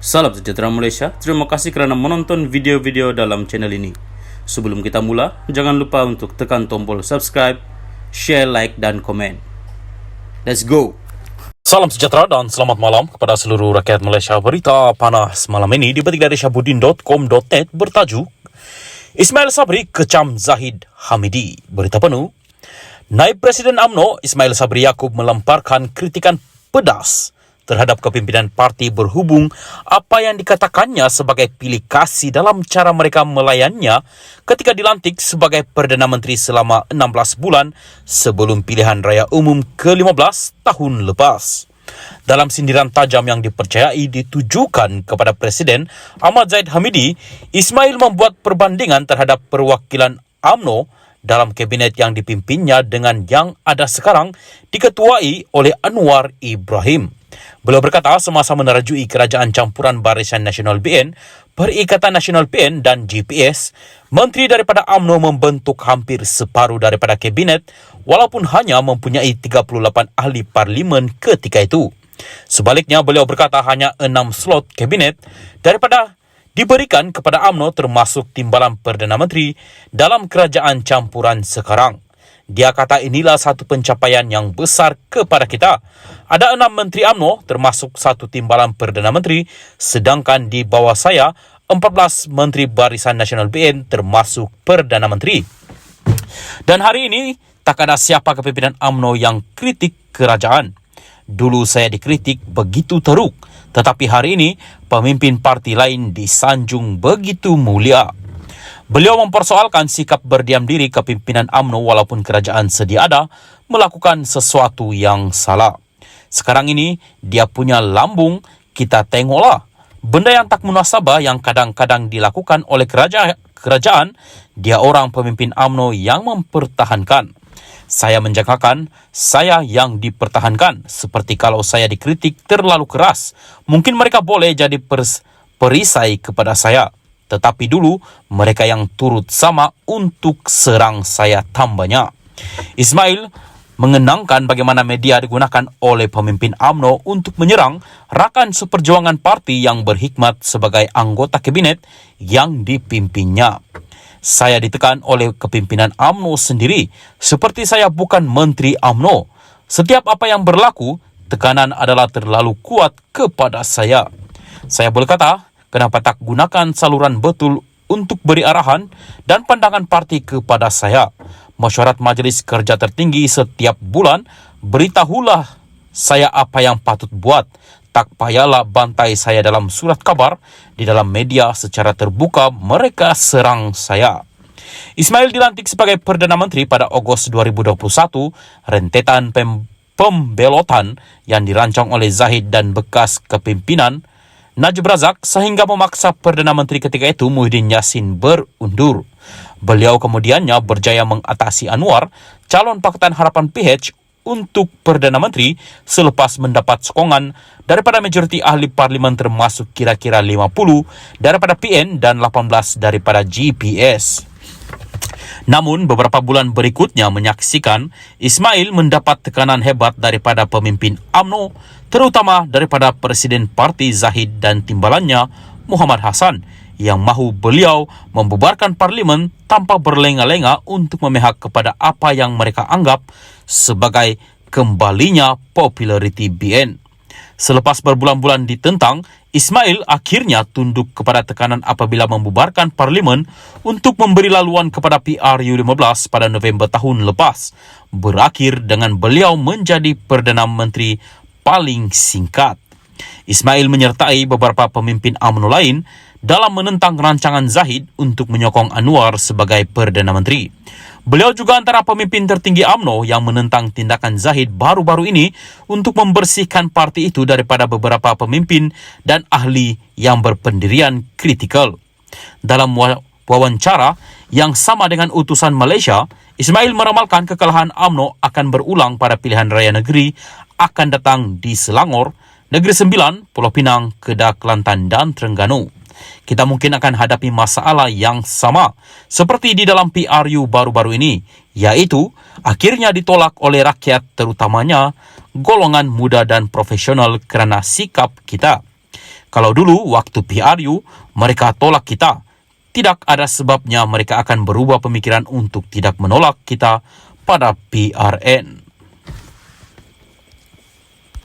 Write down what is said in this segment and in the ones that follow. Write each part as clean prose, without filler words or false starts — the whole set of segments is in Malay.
Salam sejahtera Malaysia, terima kasih kerana menonton video-video dalam channel ini. Sebelum kita mula, jangan lupa untuk tekan tombol subscribe, share, like dan komen. Let's go! Salam sejahtera dan selamat malam kepada seluruh rakyat Malaysia. Berita panas malam ini dipetik dari syahbudin.com.net bertajuk Ismail Sabri kecam Zahid Hamidi. Berita penuh, Naib Presiden UMNO Ismail Sabri Yaakob melemparkan kritikan pedas terhadap kepimpinan parti berhubung apa yang dikatakannya sebagai pilih kasih dalam cara mereka melayannya ketika dilantik sebagai Perdana Menteri selama 16 bulan sebelum pilihan raya umum ke-15 tahun lepas. Dalam sindiran tajam yang dipercayai ditujukan kepada Presiden Ahmad Zahid Hamidi, Ismail membuat perbandingan terhadap perwakilan UMNO dalam kabinet yang dipimpinnya dengan yang ada sekarang diketuai oleh Anwar Ibrahim. Beliau berkata semasa menerajui kerajaan campuran Barisan Nasional BN, Perikatan Nasional PN dan GPS, menteri daripada UMNO membentuk hampir separuh daripada kabinet walaupun hanya mempunyai 38 ahli parlimen ketika itu. Sebaliknya, beliau berkata hanya 6 slot kabinet daripada diberikan kepada UMNO termasuk timbalan Perdana Menteri dalam kerajaan campuran sekarang. Dia kata inilah satu pencapaian yang besar kepada kita. Ada 6 menteri UMNO termasuk satu timbalan Perdana Menteri, sedangkan di bawah saya 14 menteri Barisan Nasional BN termasuk Perdana Menteri. Dan hari ini tak ada siapa kepimpinan UMNO yang kritik kerajaan. Dulu saya dikritik begitu teruk, tetapi hari ini pemimpin parti lain disanjung begitu mulia. Beliau mempersoalkan sikap berdiam diri kepimpinan UMNO walaupun kerajaan sedia ada melakukan sesuatu yang salah. Sekarang ini dia punya lambung, kita tengoklah. Benda yang tak munasabah yang kadang-kadang dilakukan oleh kerajaan, dia orang pemimpin UMNO yang mempertahankan. Saya menjangkakan saya yang dipertahankan. Seperti kalau saya dikritik terlalu keras, mungkin mereka boleh jadi perisai kepada saya. Tetapi dulu mereka yang turut sama untuk serang saya tambahnya. Ismail mengenangkan bagaimana media digunakan oleh pemimpin UMNO untuk menyerang rakan seperjuangan parti yang berhikmat sebagai anggota kabinet yang dipimpinnya. Saya ditekan oleh kepimpinan UMNO sendiri, seperti saya bukan menteri UMNO. Setiap apa yang berlaku, tekanan adalah terlalu kuat kepada saya. Saya berkata, kenapa tak gunakan saluran betul untuk beri arahan dan pandangan parti kepada saya? Mesyuarat Majlis Kerja Tertinggi setiap bulan, beritahulah saya apa yang patut buat. Tak payahlah bantai saya dalam surat kabar, di dalam media secara terbuka mereka serang saya. Ismail dilantik sebagai Perdana Menteri pada Ogos 2021, rentetan pembelotan yang dirancang oleh Zahid dan bekas kepimpinan Najib Razak sehingga memaksa Perdana Menteri ketika itu Muhyiddin Yassin berundur. Beliau kemudiannya berjaya mengatasi Anwar, calon Pakatan Harapan PH untuk Perdana Menteri selepas mendapat sokongan daripada majoriti ahli parlimen termasuk kira-kira 50 daripada PN dan 18 daripada GPS. Namun beberapa bulan berikutnya menyaksikan Ismail mendapat tekanan hebat daripada pemimpin UMNO, terutama daripada Presiden Parti Zahid dan timbalannya Muhammad Hassan yang mahu beliau membubarkan parlimen tanpa berlenga-lenga untuk memihak kepada apa yang mereka anggap sebagai kembalinya populariti BN. Selepas berbulan-bulan ditentang, Ismail akhirnya tunduk kepada tekanan apabila membubarkan parlimen untuk memberi laluan kepada PRU15 pada November tahun lepas, berakhir dengan beliau menjadi Perdana Menteri paling singkat. Ismail menyertai beberapa pemimpin UMNO lain dalam menentang rancangan Zahid untuk menyokong Anwar sebagai Perdana Menteri. Beliau juga antara pemimpin tertinggi UMNO yang menentang tindakan Zahid baru-baru ini untuk membersihkan parti itu daripada beberapa pemimpin dan ahli yang berpendirian kritikal. Dalam wawancara yang sama dengan utusan Malaysia, Ismail meramalkan kekalahan UMNO akan berulang pada pilihan raya negeri akan datang di Selangor, Negeri Sembilan, Pulau Pinang, Kedah, Kelantan dan Terengganu. Kita mungkin akan hadapi masalah yang sama seperti di dalam PRU baru-baru ini, yaitu akhirnya ditolak oleh rakyat terutamanya golongan muda dan profesional kerana sikap kita. Kalau dulu waktu PRU mereka tolak kita, tidak ada sebabnya mereka akan berubah pemikiran untuk tidak menolak kita pada PRN.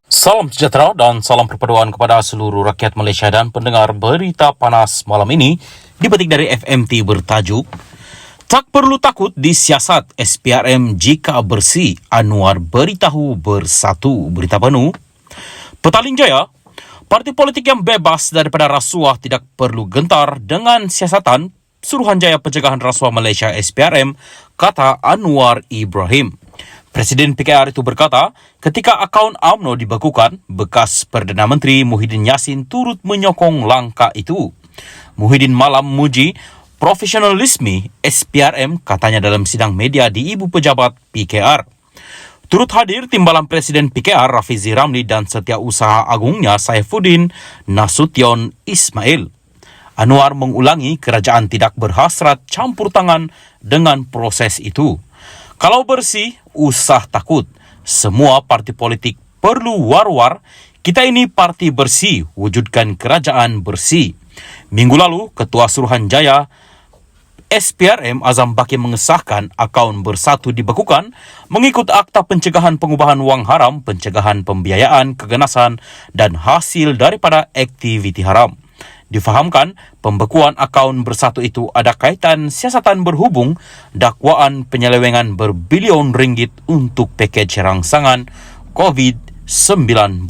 Salam sejahtera dan salam perpaduan kepada seluruh rakyat Malaysia dan pendengar berita panas malam ini dipetik dari FMT bertajuk Tak perlu takut disiasat SPRM jika bersih, Anwar beritahu bersatu. Berita penuh, Petaling Jaya, parti politik yang bebas daripada rasuah tidak perlu gentar dengan siasatan Suruhanjaya Pencegahan Rasuah Malaysia SPRM, kata Anwar Ibrahim. Presiden PKR itu berkata, ketika akaun UMNO dibekukan, bekas Perdana Menteri Muhyiddin Yassin turut menyokong langkah itu. Muhyiddin malam muji profesionalisme SPRM, katanya dalam sidang media di Ibu Pejabat PKR. Turut hadir timbalan Presiden PKR Rafizi Ramli dan Setiausaha Agungnya Saifuddin Nasution Ismail. Anwar mengulangi kerajaan tidak berhasrat campur tangan dengan proses itu. Kalau bersih, usah takut. Semua parti politik perlu war-war. Kita ini parti bersih, wujudkan kerajaan bersih. Minggu lalu, Ketua Suruhanjaya SPRM Azam Baki mengesahkan akaun bersatu dibekukan mengikut Akta Pencegahan Pengubahan Wang Haram, Pencegahan Pembiayaan Keganasan dan hasil daripada aktiviti haram. Difahamkan, pembekuan akaun bersatu itu ada kaitan siasatan berhubung dakwaan penyelewengan berbilion ringgit untuk pakej rangsangan COVID-19.